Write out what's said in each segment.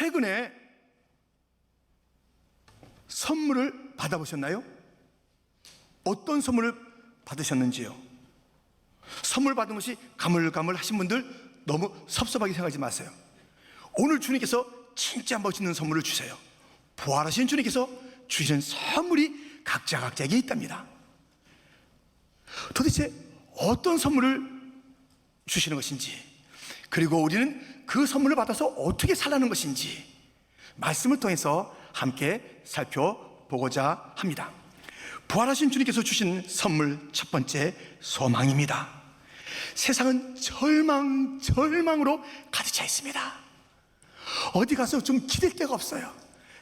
최근에 선물을 받아보셨나요? 어떤 선물을 받으셨는지요? 선물 받은 것이 가물가물하신 분들 너무 섭섭하게 생각하지 마세요. 오늘 주님께서 진짜 멋있는 선물을 주세요. 부활하신 주님께서 주시는 선물이 각자에게 있답니다. 도대체 어떤 선물을 주시는 것인지, 그리고 우리는 그 선물을 받아서 어떻게 살라는 것인지 말씀을 통해서 함께 살펴보고자 합니다. 부활하신 주님께서 주신 선물 첫 번째, 소망입니다. 세상은 절망으로 가득 차 있습니다. 어디 가서 좀 기댈 데가 없어요.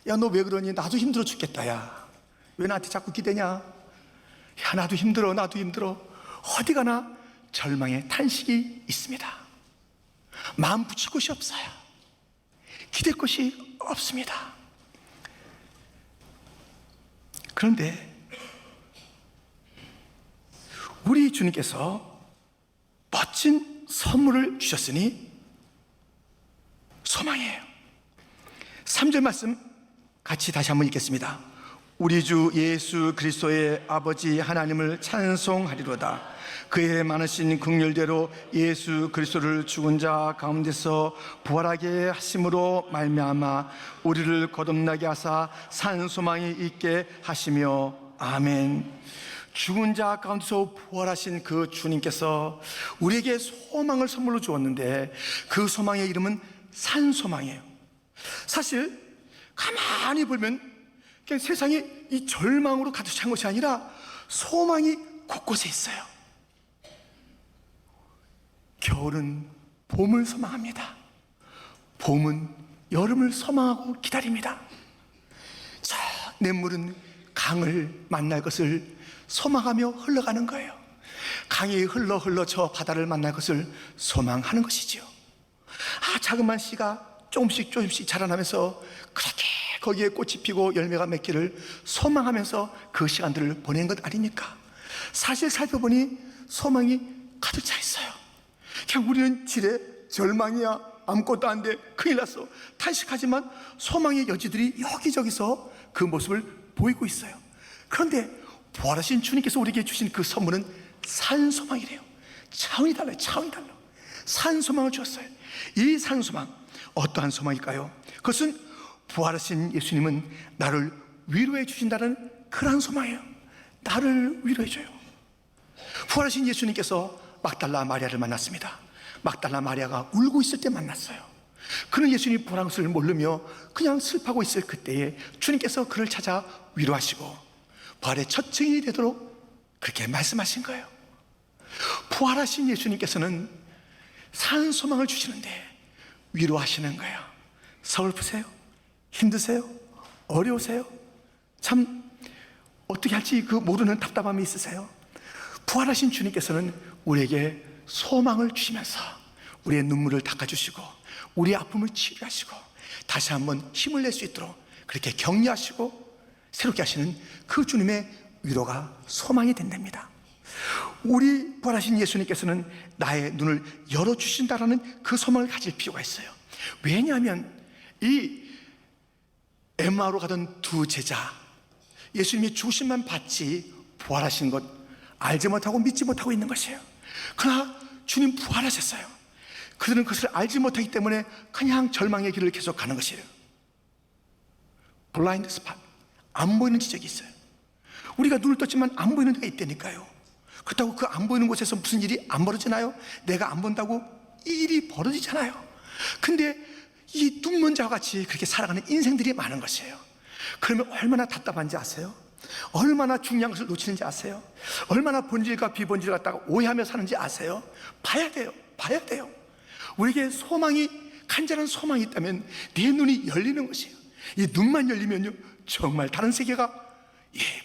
야, 너 왜 그러니? 나도 힘들어 죽겠다. 야, 왜 나한테 자꾸 기대냐? 야, 나도 힘들어. 어디 가나 절망의 탄식이 있습니다. 마음 붙일 곳이 없어요. 기댈 곳이 없습니다. 그런데 우리 주님께서 멋진 선물을 주셨으니 소망이에요. 3절 말씀 같이 다시 한번 읽겠습니다. 우리 주 예수 그리스도의 아버지 하나님을 찬송하리로다. 그의 많으신 긍휼대로 예수 그리스도를 죽은 자 가운데서 부활하게 하심으로 말미암아 우리를 거듭나게 하사 산 소망이 있게 하시며, 아멘. 죽은 자 가운데서 부활하신 그 주님께서 우리에게 소망을 선물로 주었는데 그 소망의 이름은 산소망이에요. 사실 가만히 보면 그냥 세상이 이 절망으로 가득 찬 것이 아니라 소망이 곳곳에 있어요. 겨울은 봄을 소망합니다. 봄은 여름을 소망하고 기다립니다. 저 냇물은 강을 만날 것을 소망하며 흘러가는 거예요. 강이 흘러 저 바다를 만날 것을 소망하는 것이지요. 자그만 씨가 조금씩 자라나면서 그렇게 거기에 꽃이 피고 열매가 맺기를 소망하면서 그 시간들을 보낸 것 아닙니까? 사실 살펴보니 소망이 가득 차 있어요. 그냥 우리는 지레 절망이야, 아무것도 안 돼, 큰일 났어, 탄식하지만 소망의 여지들이 여기저기서 그 모습을 보이고 있어요. 그런데 부활하신 주님께서 우리에게 주신 그 선물은 산소망이래요. 차원이 달라요. 산소망을 주었어요. 이 산소망, 어떠한 소망일까요? 그것은 부활하신 예수님은 나를 위로해 주신다는 그러한 소망이에요. 나를 위로해 줘요. 부활하신 예수님께서 막달라 마리아를 만났습니다. 막달라 마리아가 울고 있을 때 만났어요. 그는 예수님이 부활한 것을 모르며 그냥 슬퍼하고 있을 그때에 주님께서 그를 찾아 위로하시고 부활의 첫 증인이 되도록 그렇게 말씀하신 거예요. 부활하신 예수님께서는 산 소망을 주시는데 위로하시는 거예요. 서글프세요? 힘드세요? 어려우세요? 참 어떻게 할지 그 모르는 답답함이 있으세요? 부활하신 주님께서는 우리에게 소망을 주시면서 우리의 눈물을 닦아주시고 우리의 아픔을 치유하시고 다시 한번 힘을 낼 수 있도록 그렇게 격려하시고 새롭게 하시는 그 주님의 위로가 소망이 된답니다. 우리 부활하신 예수님께서는 나의 눈을 열어주신다라는 그 소망을 가질 필요가 있어요. 왜냐하면 이 엠마오로 가던 두 제자, 예수님이 죽으심만 받지 부활하신 것 알지 못하고 믿지 못하고 있는 것이에요. 그러나 주님 부활하셨어요. 그들은 그것을 알지 못하기 때문에 그냥 절망의 길을 계속 가는 것이에요. 블라인드 스팟, 안 보이는 지적이 있어요. 우리가 눈을 떴지만 안 보이는 데가 있다니까요. 그렇다고 그 안 보이는 곳에서 무슨 일이 안 벌어지나요? 내가 안 본다고 일이 벌어지잖아요. 근데 이 눈먼 자와 같이 그렇게 살아가는 인생들이 많은 것이에요. 그러면 얼마나 답답한지 아세요? 얼마나 중요한 것을 놓치는지 아세요? 얼마나 본질과 비본질을 갖다가 오해하며 사는지 아세요? 봐야 돼요. 우리에게 소망이, 간절한 소망이 있다면 내 눈이 열리는 것이에요. 이 눈만 열리면요 정말 다른 세계가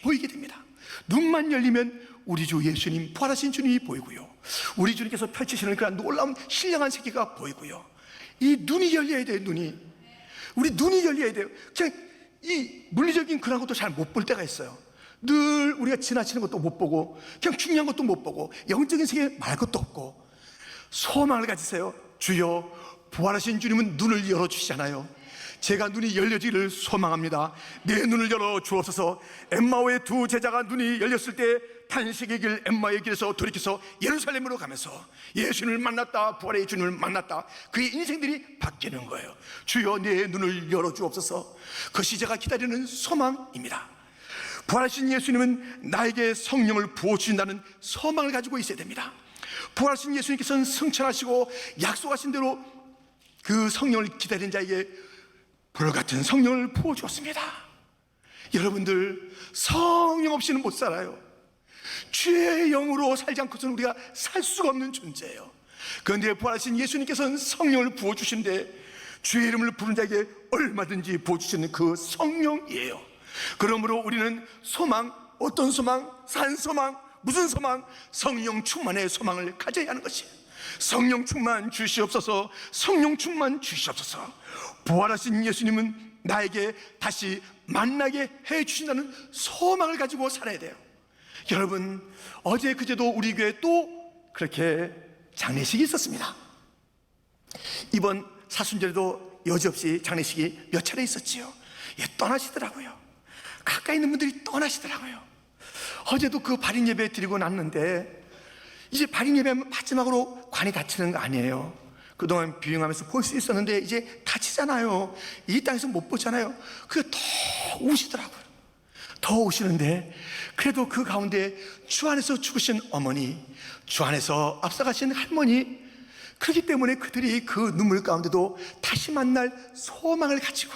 보이게 됩니다. 눈만 열리면 우리 주 예수님, 부활하신 주님이 보이고요, 우리 주님께서 펼치시는 그런 놀라운 신령한 세계가 보이고요. 이 눈이 열려야 돼요. 우리 눈이 열려야 돼요. 그냥 이 물리적인 그런 것도 잘 못 볼 때가 있어요. 늘 우리가 지나치는 것도 못 보고 그냥 중요한 것도 못 보고 영적인 세계에 말 것도 없고 소망을 가지세요. 주여, 부활하신 주님은 눈을 열어주시잖아요. 제가 눈이 열려지기를 소망합니다. 내 눈을 열어 주옵소서. 엠마오의 두 제자가 눈이 열렸을 때 탄식의 길 엠마오의 길에서 돌이켜서 예루살렘으로 가면서 예수님을 만났다, 부활의 주님을 만났다. 그의 인생들이 바뀌는 거예요. 주여 내 눈을 열어 주옵소서. 그것이 제가 기다리는 소망입니다. 부활하신 예수님은 나에게 성령을 부어주신다는 소망을 가지고 있어야 됩니다. 부활하신 예수님께서는 승천하시고 약속하신 대로 그 성령을 기다리는 자에게 불같은 성령을 부어주었습니다. 여러분들, 성령 없이는 못 살아요. 주의 영으로 살지 않고서는 우리가 살 수가 없는 존재예요. 그런데 부활하신 예수님께서는 성령을 부어주신데 주의 이름을 부른 자에게 얼마든지 부어주시는 그 성령이에요. 그러므로 우리는 소망, 어떤 소망? 산 소망, 무슨 소망? 성령 충만의 소망을 가져야 하는 것이에요. 성령 충만 주시옵소서. 성령 충만 주시옵소서. 부활하신 예수님은 나에게 다시 만나게 해주신다는 소망을 가지고 살아야 돼요. 여러분, 어제 그제도 우리 교회에 또 그렇게 장례식이 있었습니다. 이번 사순절에도 여지없이 장례식이 몇 차례 있었지요. 예, 떠나시더라고요. 가까이 있는 분들이 떠나시더라고요. 어제도 그 발인 예배 드리고 났는데 이제 발인 예배하면 마지막으로 관이 닫히는 거 아니에요. 그동안 비행하면서 볼 수 있었는데 이제 닫히잖아요. 이 땅에서 못 보잖아요. 그게 더 우시더라고요. 더 우시는데 그래도 그 가운데 주 안에서 죽으신 어머니, 주 안에서 앞서가신 할머니, 그렇기 때문에 그들이 그 눈물 가운데도 다시 만날 소망을 가지고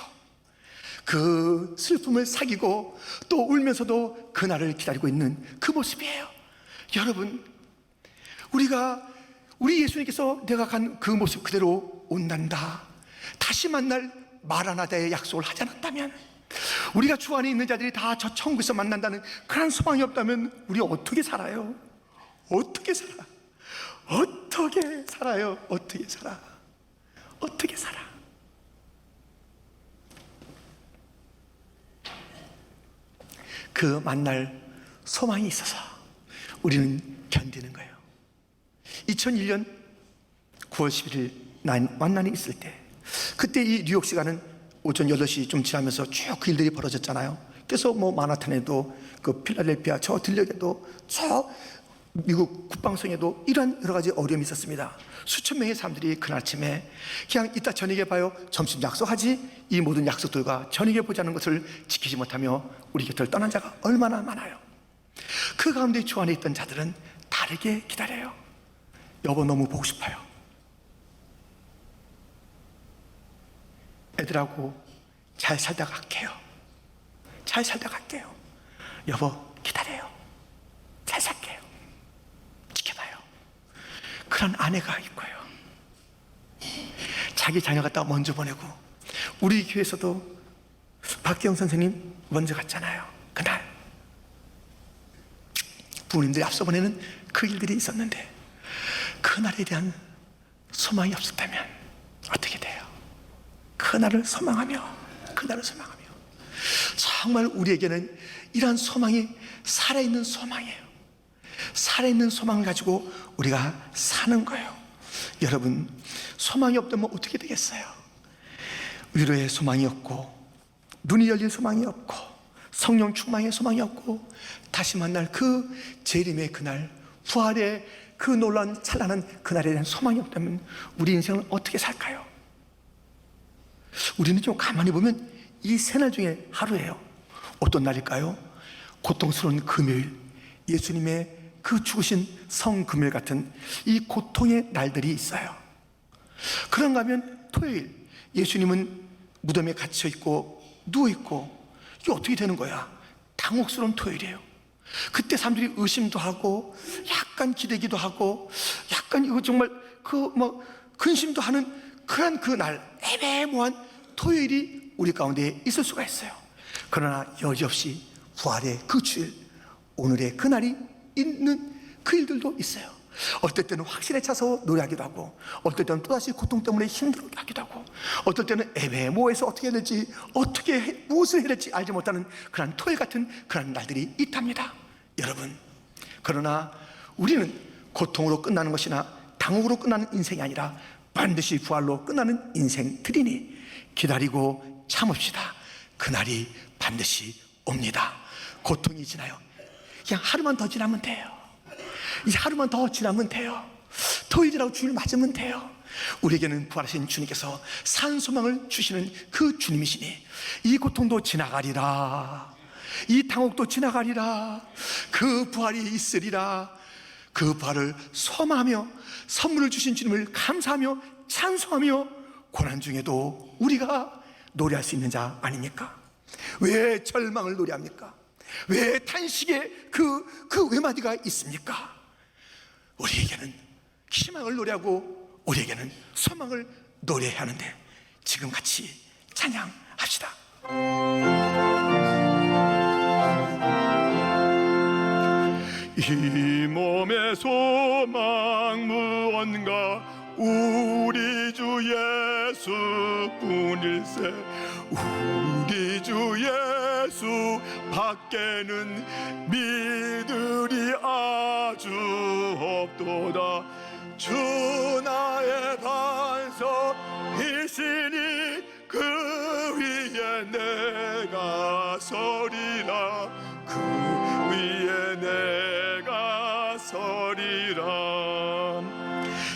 그 슬픔을 사귀고 또 울면서도 그날을 기다리고 있는 그 모습이에요. 여러분, 우리 예수님께서 내가 간 그 모습 그대로 온단다, 다시 만날 마라나다의 약속을 하지 않았다면, 우리가 주 안에 있는 자들이 다 저 천국에서 만난다는 그런 소망이 없다면 우리 어떻게 살아요? 어떻게 살아? 어떻게 살아요? 어떻게 살아? 어떻게 살아? 그 만날 소망이 있어서 우리는 견디는 거예요. 2001년 9월 11일 만난이 있을 때, 그때 이 뉴욕 시간은 오전 8시 좀 지나면서 쭉 그 일들이 벌어졌잖아요. 그래서 뭐 마나탄에도, 그 필라델피아 저 들녘에도, 저 미국 국방성에도 이런 여러 가지 어려움이 있었습니다. 수천 명의 사람들이 그날 아침에 그냥 이따 저녁에 봐요, 점심 약속하지, 이 모든 약속들과 저녁에 보자는 것을 지키지 못하며 우리 곁을 떠난 자가 얼마나 많아요. 그 가운데 주 안에 있던 자들은 다르게 기다려요. 여보 너무 보고 싶어요. 애들하고 잘 살다 갈게요. 잘 살다 갈게요. 여보 기다려요. 잘 살게요. 지켜봐요. 그런 아내가 있고요. 자기 자녀 갖다 먼저 보내고, 우리 교회에서도 박기영 선생님 먼저 갔잖아요. 그날 부모님들이 앞서 보내는 그 일들이 있었는데, 그날에 대한 소망이 없었다면 어떻게 돼요? 그날을 소망하며 정말 우리에게는 이러한 소망이 살아있는 소망이에요. 살아있는 소망을 가지고 우리가 사는 거예요. 여러분, 소망이 없다면 어떻게 되겠어요? 위로의 소망이 없고, 눈이 열린 소망이 없고, 성령 충만의 소망이 없고, 다시 만날 그 재림의 그날, 부활의 그 놀라운 찬란한 그날에 대한 소망이 없다면 우리 인생은 어떻게 살까요? 우리는 좀 가만히 보면 이 세 날 중에 하루예요. 어떤 날일까요? 고통스러운 금요일, 예수님의 그 죽으신 성금요일 같은 이 고통의 날들이 있어요. 그런가 하면 토요일, 예수님은 무덤에 갇혀 있고 누워 있고, 이게 어떻게 되는 거야? 당혹스러운 토요일이에요. 그때 사람들이 의심도 하고 약간 기대기도 하고 약간 이거 정말 근심도 하는 그런 그 날, 애매모호한 토요일이 우리 가운데 있을 수가 있어요. 그러나 여지없이 부활의 그 주일, 오늘의 그 날이 있는 그 일들도 있어요. 어떨 때는 확신에 차서 노래하기도 하고, 어떨 때는 또다시 고통 때문에 힘들어하기도 하고, 어떨 때는 애매모호해서 어떻게 해야 될지, 무엇을 해야 될지 알지 못하는 그런 토요일 같은 그런 날들이 있답니다. 여러분, 그러나 우리는 고통으로 끝나는 것이나 당혹으로 끝나는 인생이 아니라 반드시 부활로 끝나는 인생들이니 기다리고 참읍시다. 그날이 반드시 옵니다. 고통이 지나요. 그냥 하루만 더 지나면 돼요. 이제 하루만 더 지나면 돼요. 토요일이라고 주일 맞으면 돼요. 우리에게는 부활하신 주님께서 산소망을 주시는 그 주님이시니 이 고통도 지나가리라, 이 당혹도 지나가리라, 그 부활이 있으리라. 그 부활을 소망하며 선물을 주신 주님을 감사하며 찬송하며 고난 중에도 우리가 노래할 수 있는 자 아닙니까? 왜 절망을 노래합니까? 왜 탄식의 그 외마디가 있습니까? 우리에게는 희망을 노래하고 우리에게는 소망을 노래해야 하는데 지금 같이 찬양합시다. 이 몸의 소망 무언가 우리 주 예수뿐일세. 우리 주 예수 밖에는 믿으리 아주 없도다. 주 나의 반석이시니 그 위에 내가 서리라. 그 위에 내가 서리라.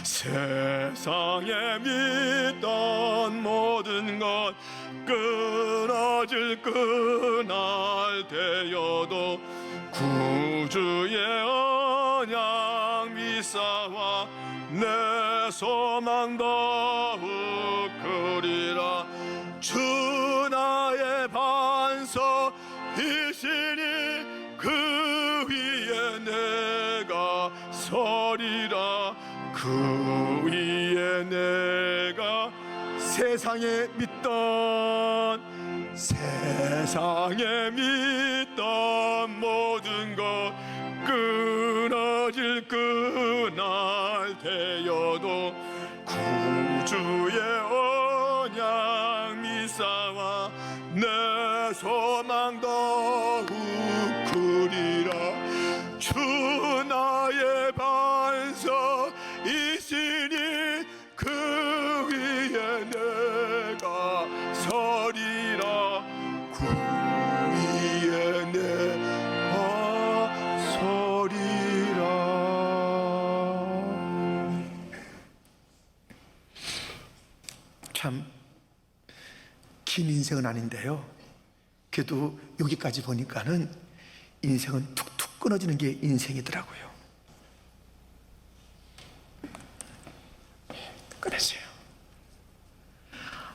세상에 믿던 모든 것 끊어질 그날 되어도 구주의 언약 미사와 내 소망 더욱 크리라. 주 나의 반석이시니 그 위에 내가 서리라. 그 위에 내가 세상에 믿던 모든 것 끊어질 그날 되어도 구주의 언약 미사와 내 소망 더욱 크리라. 주 나의 반석이시니 그 위에 내가 서리라. 그 위에 내가 서리라. 참 긴 인생은 아닌데요, 그래도 여기까지 보니까는 인생은 툭툭 끊어지는 게 인생이더라고요. 끊었어요.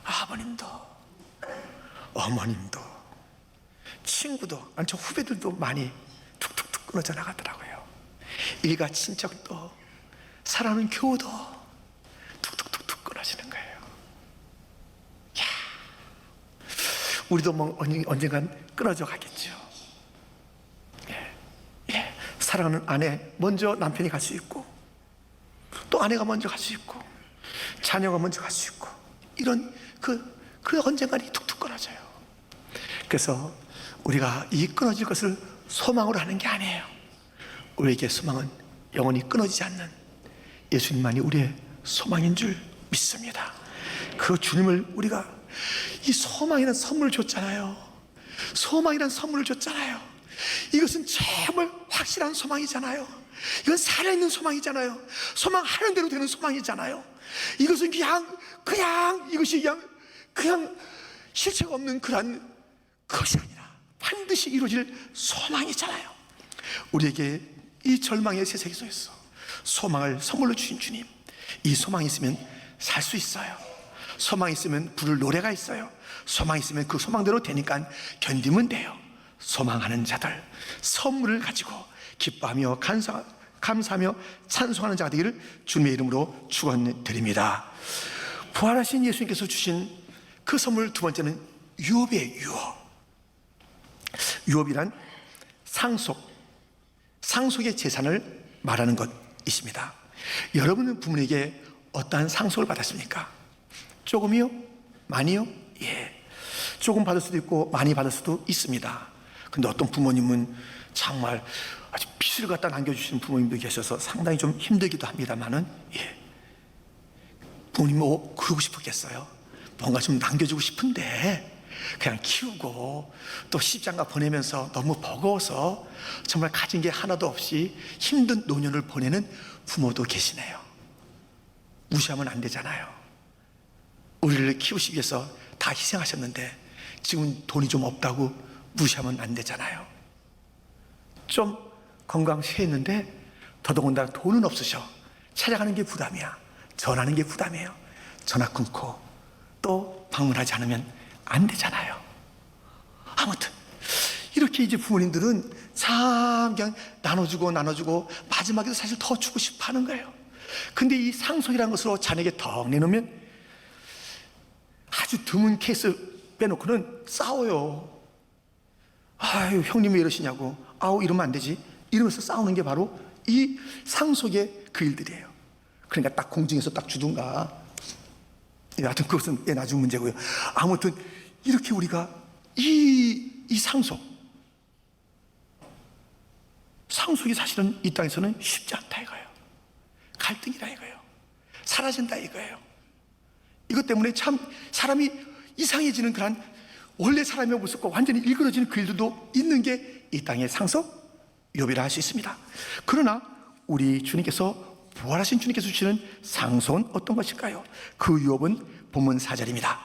아버님도 어머님도 친구도, 아니 저 후배들도 많이 툭툭툭 끊어져 나가더라고요. 일가 친척도 사랑하는 교우도 툭툭툭툭 끊어지는 거예요. 야, 우리도 뭐 언젠간 끊어져 가겠죠. 사랑하는 아내 먼저 남편이 갈 수 있고, 또 아내가 먼저 갈 수 있고, 자녀가 먼저 갈 수 있고, 이런 그 언젠가는 툭툭 끊어져요. 그래서 우리가 이 끊어질 것을 소망으로 하는 게 아니에요. 우리에게 소망은 영원히 끊어지지 않는 예수님만이 우리의 소망인 줄 믿습니다. 그 주님을 우리가 이 소망이라는 선물을 줬잖아요. 소망이라는 선물을 줬잖아요. 이것은 정말 확실한 소망이잖아요. 이건 살아있는 소망이잖아요. 소망하는 대로 되는 소망이잖아요. 이것은 그냥 이것이 그냥 실체가 없는 그런 것이 아니라 반드시 이루어질 소망이잖아요. 우리에게 이 절망의 세상 속에서 소망을 선물로 주신 주님, 이 소망이 있으면 살 수 있어요. 소망이 있으면 부를 노래가 있어요. 소망이 있으면 그 소망대로 되니까 견디면 돼요. 소망하는 자들, 선물을 가지고 기뻐하며 감사하며 찬송하는 자가 되기를 주님의 이름으로 축원드립니다. 부활하신 예수님께서 주신 그 선물 두 번째는 유업이에요. 유업이란 상속의 재산을 말하는 것이십니다. 여러분은 부모에게 어떠한 상속을 받았습니까? 조금이요? 많이요? 예. 조금 받을 수도 있고 많이 받을 수도 있습니다. 근데 어떤 부모님은 정말 아주 빚을 갖다 남겨주시는 부모님도 계셔서 상당히 좀 힘들기도 합니다만은, 예. 부모님 뭐 그러고 싶었겠어요? 뭔가 좀 남겨주고 싶은데 그냥 키우고 또 시집장가 보내면서 너무 버거워서 정말 가진 게 하나도 없이 힘든 노년을 보내는 부모도 계시네요. 무시하면 안 되잖아요. 우리를 키우시기 위해서 다 희생하셨는데 지금 돈이 좀 없다고 무시하면 안 되잖아요. 좀 건강쇠했는데 더더군다나 돈은 없으셔. 찾아가는 게 부담이야. 전화하는 게 부담이에요. 전화 끊고 또 방문하지 않으면 안 되잖아요. 아무튼 이렇게 이제 부모님들은 참 그냥 나눠주고 마지막에도 사실 더 주고 싶어 하는 거예요. 근데 이 상속이라는 것으로 자녀에게 턱 내놓으면 아주 드문 케이스 빼놓고는 싸워요. 아유, 형님 왜 이러시냐고. 아우, 이러면 안 되지. 이러면서 싸우는 게 바로 이 상속의 그 일들이에요. 그러니까 딱 공증해서 딱 주든가. 하여튼 그것은 나중 문제고요. 아무튼 이렇게 우리가 이 상속이 사실은 이 땅에서는 쉽지 않다 이거예요. 갈등이다 이거예요. 사라진다 이거예요. 이것 때문에 참 사람이 이상해지는 그런 원래 사람의 모습과 완전히 일그러지는 그 일들도 있는 게 이 땅의 상속 욥이라 할 수 있습니다. 그러나 우리 주님께서 부활하신 주님께서 주시는 상속은 어떤 것일까요? 그 욥은 본문 4절입니다.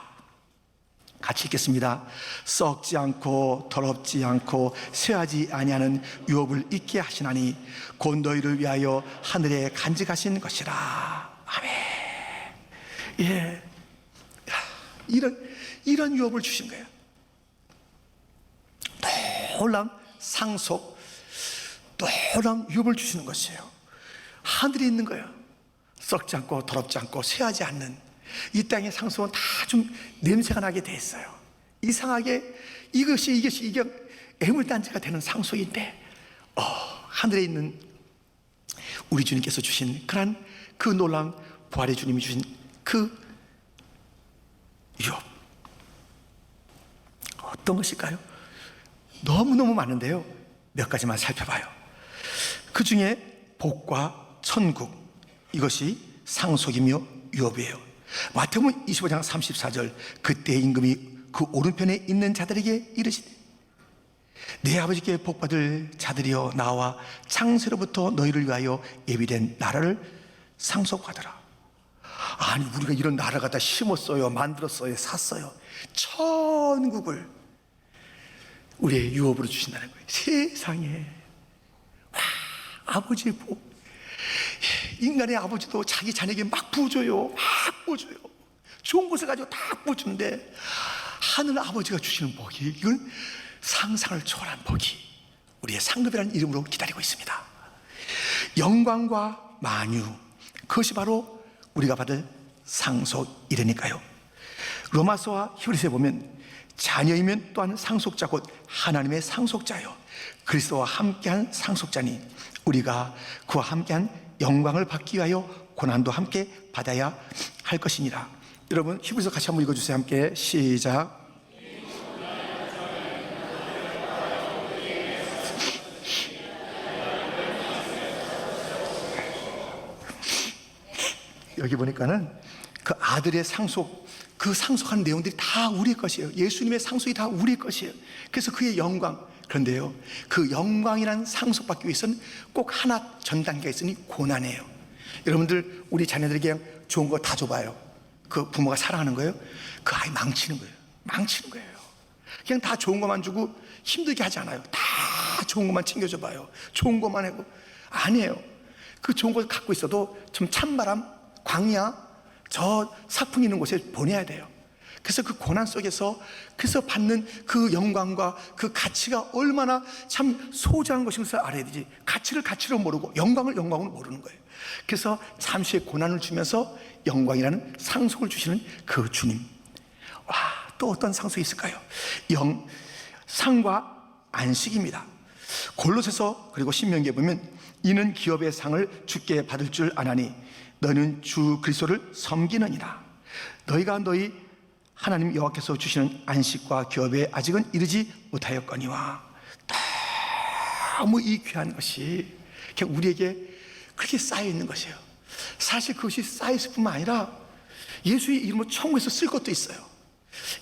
같이 읽겠습니다. 썩지 않고 더럽지 않고 쇠하지 아니하는 욥을 있게 하시나니 곧 너희를 위하여 하늘에 간직하신 것이라. 아멘. 예, 이런 욥을 주신 거예요. 놀라운 상속, 놀라운 욥을 주시는 것이에요. 하늘에 있는 거예요. 썩지 않고 더럽지 않고 쇠하지 않는 이 땅의 상속은 다 좀 냄새가 나게 돼 있어요. 이상하게 이게 애물단지가 되는 상속인데 하늘에 있는 우리 주님께서 주신 그 놀라운 부활의 주님이 주신 그 욥 어떤 것일까요? 너무너무 많은데요. 몇 가지만 살펴봐요. 그 중에 복과 천국, 이것이 상속이며 욥이에요. 마태복음 25장 34절, 그때 임금이 그 오른편에 있는 자들에게 이르시되 내 아버지께 복받을 자들이여 나와 창세로부터 너희를 위하여 예비된 나라를 상속하더라. 아니, 우리가 이런 나라 갖다 심었어요, 만들었어요, 샀어요. 천국을 우리의 유업으로 주신다는 거예요. 세상에. 와, 아버지의 복. 인간의 아버지도 자기 자녀에게 막 부어줘요. 막 부어줘요. 좋은 것을 가지고 다 부어주는데 하늘 아버지가 주시는 복이, 이건 상상을 초월한 복이 우리의 상급이라는 이름으로 기다리고 있습니다. 영광과 만유, 그것이 바로 우리가 받을 상속이라니까요. 로마서와 히브리서에 보면 자녀이면 또한 상속자 곧 하나님의 상속자요 그리스도와 함께한 상속자니 우리가 그와 함께한 영광을 받기 위하여 고난도 함께 받아야 할 것이니라. 여러분 히브리서 같이 한번 읽어주세요. 함께 시작. 여기 보니까는 그 아들의 상속, 그 상속하는 내용들이 다 우리의 것이에요. 예수님의 상속이 다 우리의 것이에요. 그래서 그의 영광. 그런데요, 그 영광이란 상속받기 위해서는 꼭 하나 전 단계가 있으니 고난이에요. 여러분들 우리 자녀들에게 그냥 좋은 거 다 줘봐요. 그 부모가 사랑하는 거예요? 그 아이 망치는 거예요. 망치는 거예요. 그냥 다 좋은 것만 주고 힘들게 하지 않아요. 다 좋은 것만 챙겨줘봐요. 좋은 것만 하고. 아니에요. 그 좋은 걸 갖고 있어도 좀 찬바람, 광야, 저 사풍 있는 곳에 보내야 돼요. 그래서 그 고난 속에서 그래서 받는 그 영광과 그 가치가 얼마나 참 소중한 것인 것을 알아야 되지. 가치를 가치로 모르고 영광을 영광으로 모르는 거예요. 그래서 잠시의 고난을 주면서 영광이라는 상속을 주시는 그 주님. 와, 또 어떤 상속이 있을까요? 상과 안식입니다. 골로새서 그리고 신명기에 보면 이는 기업의 상을 주께 받을 줄 아나니 너는 주 그리스도를 섬기느니라. 너희가 너희 하나님 여호와께서 주시는 안식과 기업에 아직은 이르지 못하였거니와. 너무 이 귀한 것이 그냥 우리에게 그렇게 쌓여 있는 것이에요. 사실 그것이 쌓여 있을 뿐만 아니라 예수의 이름으로 천국에서 쓸 것도 있어요.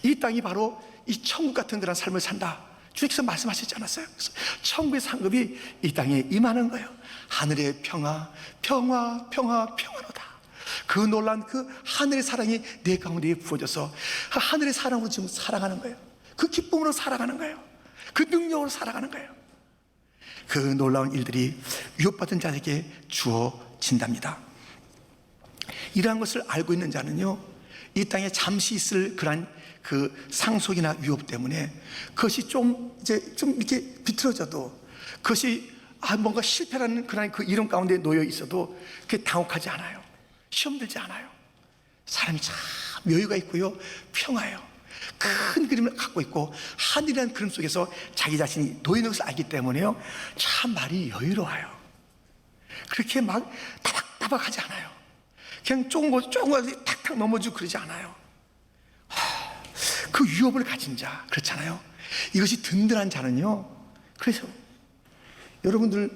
이 땅이 바로 이 천국 같은 그런 삶을 산다. 주님께서 말씀하시지 않았어요? 그래서 천국의 상급이 이 땅에 임하는 거예요. 하늘의 평화, 평화, 평화, 평화로다. 그 놀란 그 하늘의 사랑이 내 가운데에 부어져서 그 하늘의 사랑으로 지금 살아가는 거예요. 그 기쁨으로 살아가는 거예요. 그 능력으로 살아가는 거예요. 그 놀라운 일들이 위협받은 자에게 주어진답니다. 이러한 것을 알고 있는 자는요, 이 땅에 잠시 있을 그러한 그 상속이나 위협 때문에 그것이 좀 이렇게 비틀어져도, 그것이 뭔가 실패라는 그런 그 이름 가운데 놓여 있어도 그게 당혹하지 않아요. 시험 들지 않아요. 사람이 참 여유가 있고요, 평화예요. 큰 그림을 갖고 있고 하늘이라는 그림 속에서 자기 자신이 놓이는 것을 알기 때문에요, 참 말이 여유로워요. 그렇게 막 따박따박하지 않아요. 그냥 조금 거 탁탁 넘어지고 그러지 않아요. 그 위협을 가진 자, 그렇잖아요. 이것이 든든한 자는요, 그래서 여러분들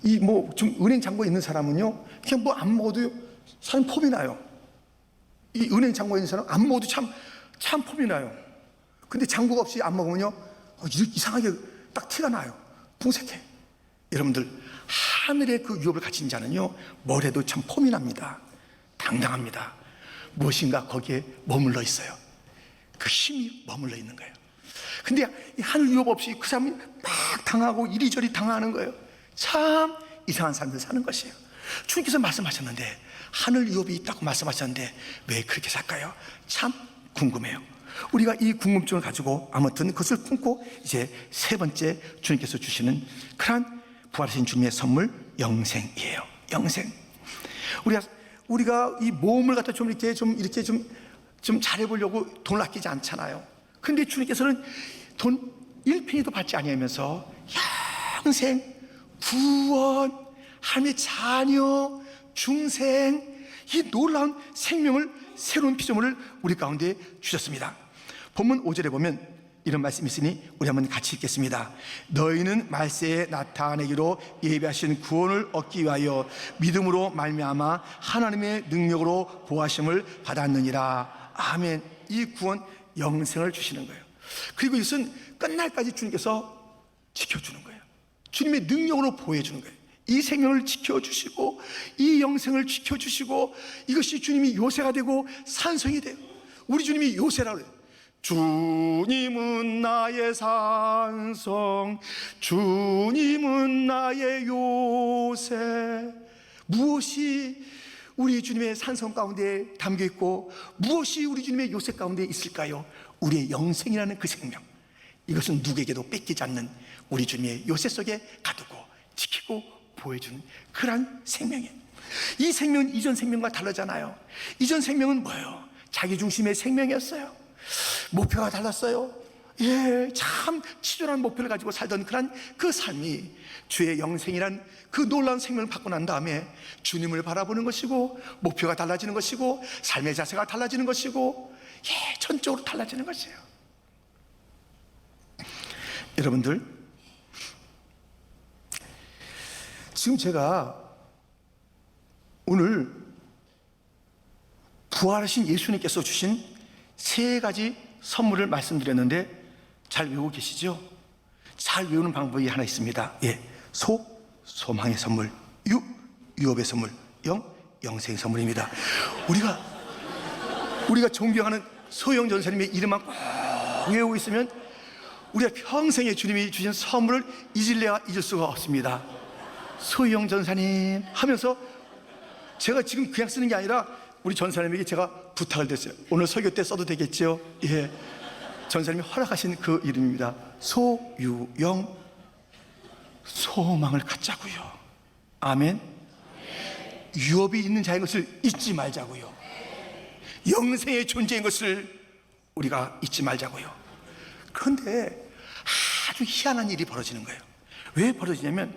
이 뭐 좀 은행 잔고에 있는 사람은요, 그냥 뭐 안 먹어도 사람 폼이 나요. 이 은행 잔고에 있는 사람 안 먹어도 참 폼이 나요. 근데 잔고가 없이 안 먹으면요, 이상하게 딱 티가 나요. 궁색해. 여러분들, 하늘의 그 위협을 가진 자는요, 뭘 해도 참 폼이 납니다. 당당합니다. 무엇인가 거기에 머물러 있어요. 그 힘이 머물러 있는 거예요. 근데 이 하늘 위협 없이 그 사람이 막 당하고 이리저리 당하는 거예요. 참 이상한 삶을 사는 것이에요. 주님께서 말씀하셨는데, 하늘 위협이 있다고 말씀하셨는데 왜 그렇게 살까요? 참 궁금해요. 우리가 이 궁금증을 가지고 아무튼 그것을 품고 이제 세 번째 주님께서 주시는 그러한 부활하신 주님의 선물, 영생이에요. 영생. 우리가 이 모험을 갖다 좀 잘해보려고 돈을 아끼지 않잖아요. 근데 주님께서는 돈 1페니도 받지 아니하면서 영생, 구원, 하나님의 자녀, 중생, 이 놀라운 생명을, 새로운 피조물을 우리 가운데 주셨습니다. 본문 5절에 보면 이런 말씀이 있으니 우리 한번 같이 읽겠습니다. 너희는 말세에 나타내기로 예비하신 구원을 얻기 위하여 믿음으로 말미암아 하나님의 능력으로 보호하심을 받았느니라. 아멘. 이 구원, 영생을 주시는 거예요. 그리고 이것은 끝날까지 주님께서 지켜주는 거예요. 주님의 능력으로 보호해 주는 거예요. 이 생명을 지켜주시고 이 영생을 지켜주시고, 이것이 주님이 요새가 되고 산성이 돼요. 우리 주님이 요새라고 해요. 주님은 나의 산성, 주님은 나의 요새. 무엇이 우리 주님의 산성 가운데 담겨 있고 무엇이 우리 주님의 요새 가운데 있을까요? 우리의 영생이라는 그 생명. 이것은 누구에게도 뺏기지 않는 우리 주님의 요새 속에 가두고 지키고 보여주는 그러한 생명이에요. 이 생명은 이전 생명과 다르잖아요. 이전 생명은 뭐예요? 자기 중심의 생명이었어요. 목표가 달랐어요. 참 치졸한 목표를 가지고 살던 그런 그 삶이 주의 영생이란 그 놀라운 생명을 받고 난 다음에 주님을 바라보는 것이고, 목표가 달라지는 것이고, 삶의 자세가 달라지는 것이고, 전적으로 달라지는 것이에요. 여러분들, 지금 제가 오늘 부활하신 예수님께서 주신 세 가지 선물을 말씀드렸는데 잘 외우고 계시죠? 잘 외우는 방법이 하나 있습니다. 소망의 선물, 유업의 선물, 영생의 선물입니다. 우리가 존경하는 소영 전사님의 이름만 꼭 외우고 있으면 우리가 평생에 주님이 주신 선물을 잊을 수가 없습니다. 소영 전사님 하면서 제가 지금 그냥 쓰는 게 아니라 우리 전사님에게 제가 부탁을 드렸어요. 오늘 설교 때 써도 되겠죠? 전사님이 허락하신 그 이름입니다. 소유영, 소망을 갖자고요. 아멘. 유업이 있는 자인 것을 잊지 말자고요. 영생의 존재인 것을 우리가 잊지 말자고요. 그런데 아주 희한한 일이 벌어지는 거예요. 왜 벌어지냐면,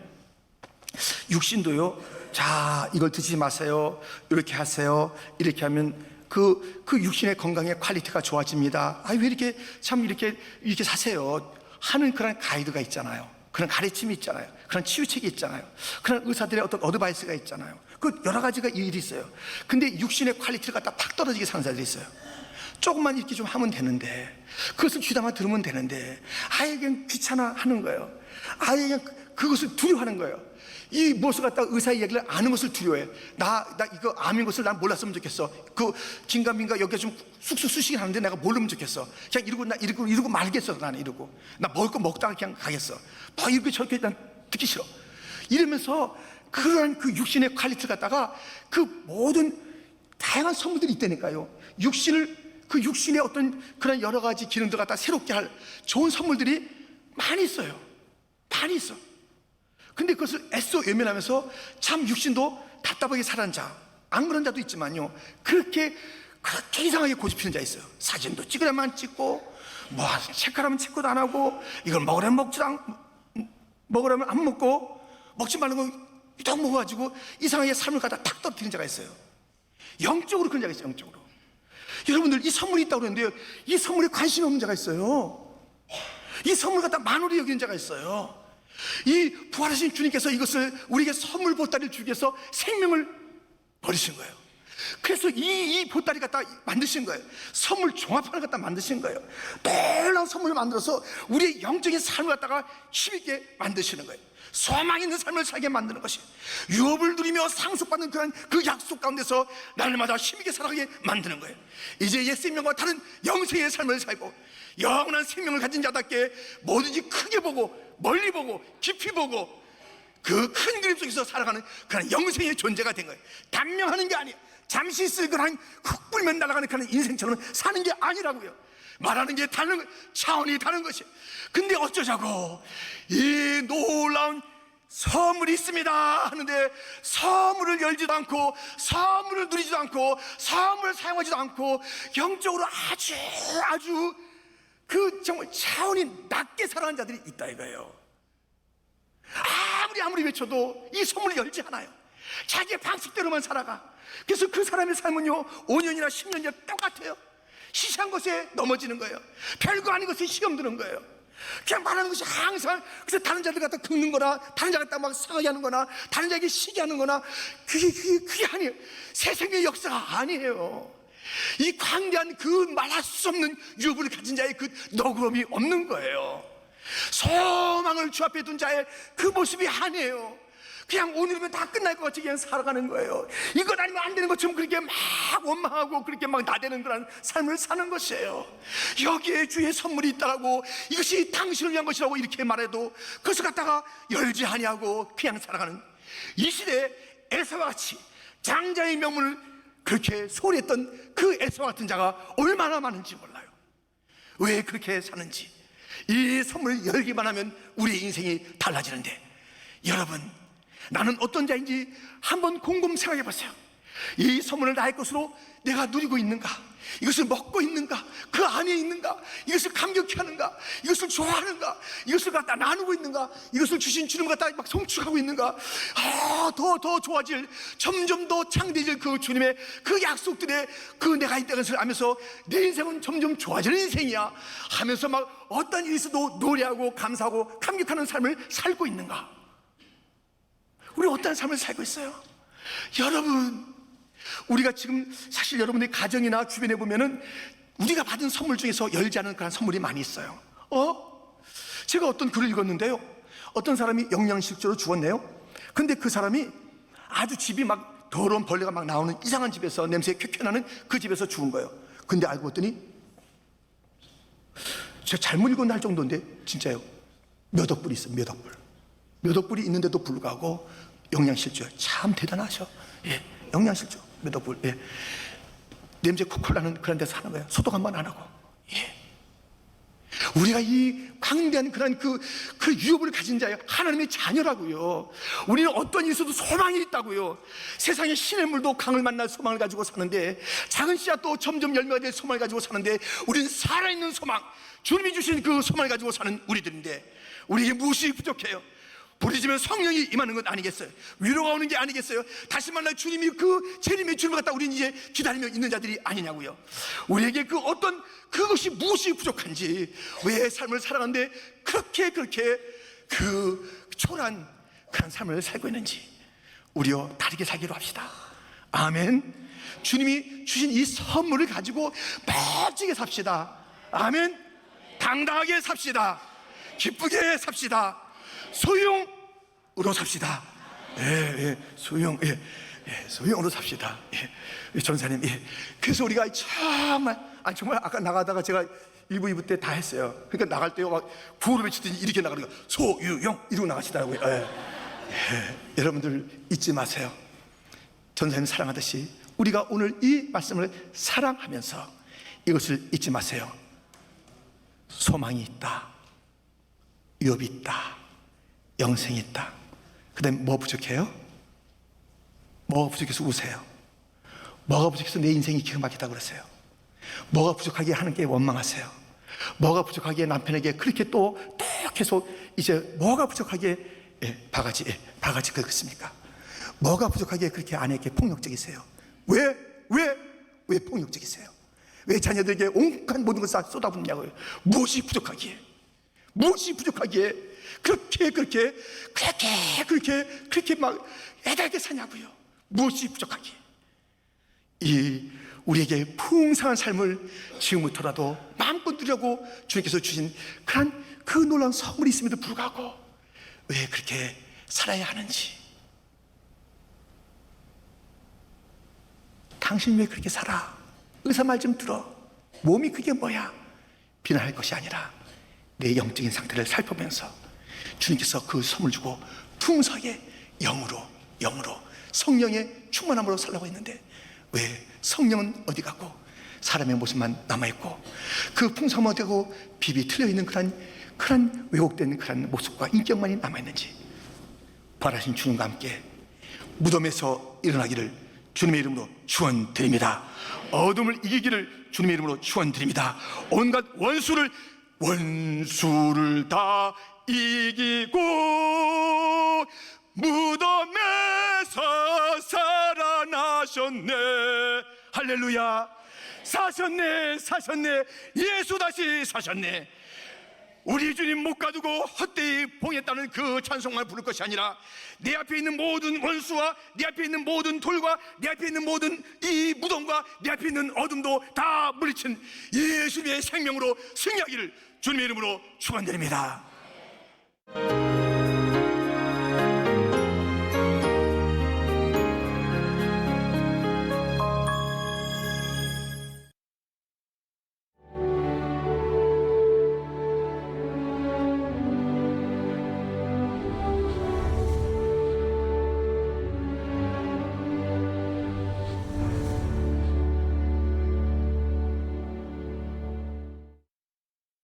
육신도요, 자, 이걸 드시지 마세요, 이렇게 하세요, 이렇게 하면 그 육신의 건강의 퀄리티가 좋아집니다. 왜 이렇게 이렇게 사세요 하는 그런 가이드가 있잖아요. 그런 가르침이 있잖아요. 그런 치유책이 있잖아요. 그런 의사들의 어떤 어드바이스가 있잖아요. 그 여러 가지가 일이 있어요. 근데 육신의 퀄리티를 갖다 팍 떨어지게 사는 사람들이 있어요. 조금만 이렇게 좀 하면 되는데, 그것을 귀담아 들으면 되는데, 아예 그냥 귀찮아 하는 거예요. 아예 그냥 그것을 두려워하는 거예요. 이 무엇을 갖다가 의사의 얘기를 아는 것을 두려워해. 나 이거 암인 것을 난 몰랐으면 좋겠어. 그 긴가민가 여기가 좀 쑥쑥 쑤시긴 하는데 내가 모르면 좋겠어. 그냥 이러고 말겠어. 나는 이러고. 나 먹을 거 먹다가 그냥 가겠어. 뭐 이렇게 저렇게 난 듣기 싫어. 이러면서 그러한 그 육신의 퀄리티를 갖다가 그 모든 다양한 선물들이 있다니까요. 그 육신의 어떤 그런 여러 가지 기능들 갖다 새롭게 할 좋은 선물들이 많이 있어요. 많이 있어. 근데 그것을 애써 외면하면서 참 육신도 답답하게 살아는 자, 안 그런 자도 있지만요, 그렇게 이상하게 고집피는 자 있어요. 사진도 찍으려면 찍고, 뭐 체크하면 체크도 안 하고, 이걸 먹으려면 먹으려면 안 먹고, 먹지 말는 거 딱 먹어가지고 이상하게 삶을 갖다 탁 떨어뜨리는 자가 있어요. 영적으로 그런 자가 있어요. 영적으로. 여러분들, 이 선물이 있다고 그러는데요, 이 선물에 관심이 없는 자가 있어요. 이 선물 갖다 만홀히 여기는 자가 있어요. 이 부활하신 주님께서 이것을 우리에게 선물 보따리를 주기 위해서 생명을 버리신 거예요. 그래서 이 보따리 갖다 만드신 거예요. 선물 종합판을 갖다 만드신 거예요. 놀라운 선물을 만들어서 우리의 영적인 삶을 갖다가 힘있게 만드시는 거예요. 소망 있는 삶을 살게 만드는 것이, 유업을 누리며 상속받는 그 약속 가운데서 날마다 힘있게 살아가게 만드는 거예요. 이제 옛 생명과 다른 영생의 삶을 살고 영원한 생명을 가진 자답게 뭐든지 크게 보고 멀리 보고 깊이 보고 그 큰 그림 속에서 살아가는 그런 영생의 존재가 된 거예요. 단명하는 게 아니에요. 잠시 있을 그런 흙 불면 날아가는 그런 인생처럼 사는 게 아니라고요. 말하는 게 다른, 차원이 다른 것이에요. 근데 어쩌자고 이 놀라운 선물이 있습니다 하는데 선물을 열지도 않고, 선물을 누리지도 않고, 선물을 사용하지도 않고, 영적으로 아주 그 정말 차원이 낮게 살아가는 자들이 있다 이거예요. 아무리 외쳐도 이 선물을 열지 않아요. 자기의 방식대로만 살아가. 그래서 그 사람의 삶은요 5년이나 10년이나 똑같아요. 시시한 것에 넘어지는 거예요. 별거 아닌 것에 시험 드는 거예요. 그냥 말하는 것이 항상, 그래서 다른 자들 갖다 긁는 거나, 다른 자들 갖다 막 상하게 하는 거나, 다른 자에게 시기 하는 거나, 그게 아니에요. 세상의 역사가 아니에요. 이 광대한 그 말할 수 없는 유업을 가진 자의 그 너그러움이 없는 거예요. 소망을 주 앞에 둔 자의 그 모습이 아니에요. 그냥 오늘이면 다 끝날 것 같이 그냥 살아가는 거예요. 이건 아니면 안 되는 것처럼 그렇게 막 원망하고 그렇게 막 나대는 그런 삶을 사는 것이에요. 여기에 주의 선물이 있다고, 이것이 당신을 위한 것이라고 이렇게 말해도 그것을 갖다가 열지 아니하고 그냥 살아가는 이 시대에 에사와 같이 장자의 명분을 그렇게 소홀했던 그 에사와 같은 자가 얼마나 많은지 몰라요. 왜 그렇게 사는지. 이 선물을 열기만 하면 우리의 인생이 달라지는데, 여러분, 나는 어떤 자인지 한번 곰곰 생각해 보세요. 이 선물을 나의 것으로 내가 누리고 있는가? 이것을 먹고 있는가? 그 안에 있는가? 이것을 감격해 하는가? 이것을 좋아하는가? 이것을 갖다 나누고 있는가? 이것을 주신 주님 갖다 막 성취하고 있는가? 더 좋아질, 점점 더 창대해질 그 주님의 그 약속들에 그 내가 있다는 것을 알면서 내 인생은 점점 좋아지는 인생이야 하면서 막 어떤 일이 있어도 노래하고 감사하고 감격하는 삶을 살고 있는가? 우리 어떤 삶을 살고 있어요? 여러분, 우리가 지금 사실 여러분의 가정이나 주변에 보면은 우리가 받은 선물 중에서 열지 않은 그런 선물이 많이 있어요. 제가 어떤 글을 읽었는데요, 어떤 사람이 영양실조로 죽었네요. 근데 그 사람이 아주 집이 막 더러운 벌레가 막 나오는 이상한 집에서, 냄새 쾌쾌나는 그 집에서 죽은 거예요. 근데 알고 봤더니 제가 잘못 읽었나 할 정도인데 진짜요, 몇 억불이 있어요. 몇 억불이 있는데도 불구하고 영양실조예요. 참 대단하셔. 예, 영양실조 몇 억불. 예, 냄새 콜콜 나는 그런 데서 하는 거예요. 소독 한 번 안 하고. 예, 우리가 이 광대한 그런 그 유업을 가진 자예요. 하나님의 자녀라고요. 우리는 어떤 일이 있어도 소망이 있다고요. 세상에 신의 물도 강을 만날 소망을 가지고 사는데, 작은 씨앗도 점점 열매가 될 소망을 가지고 사는데, 우리는 살아있는 소망, 주님이 주신 그 소망을 가지고 사는 우리들인데, 우리에게 무엇이 부족해요? 부르짖으면 성령이 임하는 것 아니겠어요? 위로가 오는 게 아니겠어요? 다시 만날 주님이 그 재림의 주님을 갖다 우리는 이제 기다리며 있는 자들이 아니냐고요. 우리에게 그 어떤 그것이 무엇이 부족한지, 왜 삶을 살아가는데 그렇게 그 초라한 그런 삶을 살고 있는지, 우리요 다르게 살기로 합시다. 아멘. 주님이 주신 이 선물을 가지고 멋지게 삽시다. 아멘. 당당하게 삽시다. 기쁘게 삽시다. 소용으로 삽시다. 소용으로 삽시다. 전사님, 그래서 우리가 정말 아까 나가다가 제가 1부, 2부 때 다 했어요. 그러니까 나갈 때 막 구호를 외치더니 이렇게 나가는 거, 소유용 이러고 나가시더라고요. 여러분들 잊지 마세요. 전사님 사랑하듯이 우리가 오늘 이 말씀을 사랑하면서 이것을 잊지 마세요. 소망이 있다, 유업이 있다, 영생이 있다. 그 다음에 뭐 부족해요? 뭐가 부족해서 우세요? 뭐가 부족해서 내 인생이 기가 막히다 그러세요? 뭐가 부족하게 하는 게 원망하세요? 뭐가 부족하게 남편에게 그렇게 또 계속 이제 뭐가 부족하게 바가지 그렇습니까? 뭐가 부족하게 그렇게 아내에게 폭력적이세요? 왜 폭력적이세요? 왜 자녀들에게 온갖 모든 것을 다 쏟아붓냐고요? 무엇이 부족하기에 그렇게 막 애달게 사냐고요? 무엇이 부족하기에? 우리에게 풍성한 삶을 지금부터라도 마음껏 누리려고 주님께서 주신 그 놀라운 선물이 있음에도 불구하고 왜 그렇게 살아야 하는지, 당신 왜 그렇게 살아? 의사 말 좀 들어. 몸이 그게 뭐야? 비난할 것이 아니라 내 영적인 상태를 살펴보면서 주님께서 그 선물 주고 풍성하게 영으로 성령의 충만함으로 살라고 했는데 왜 성령은 어디 갔고 사람의 모습만 남아있고 그 풍성함 어디 가고 비비 틀려있는 그런 왜곡된 그런 모습과 인격만이 남아있는지, 부활하신 주님과 함께 무덤에서 일어나기를 주님의 이름으로 축원드립니다. 어둠을 이기기를 주님의 이름으로 축원드립니다. 온갖 원수를 다 이기고 무덤에서 살아나셨네. 할렐루야. 사셨네. 예수 다시 사셨네. 우리 주님 못 가두고 헛되이 봉했다는 그 찬송만 부를 것이 아니라 내 앞에 있는 모든 원수와 내 앞에 있는 모든 돌과 내 앞에 있는 모든 이 무덤과 내 앞에 있는 어둠도 다 물리친 예수님의 생명으로 승리하기를 주님의 이름으로 축원드립니다.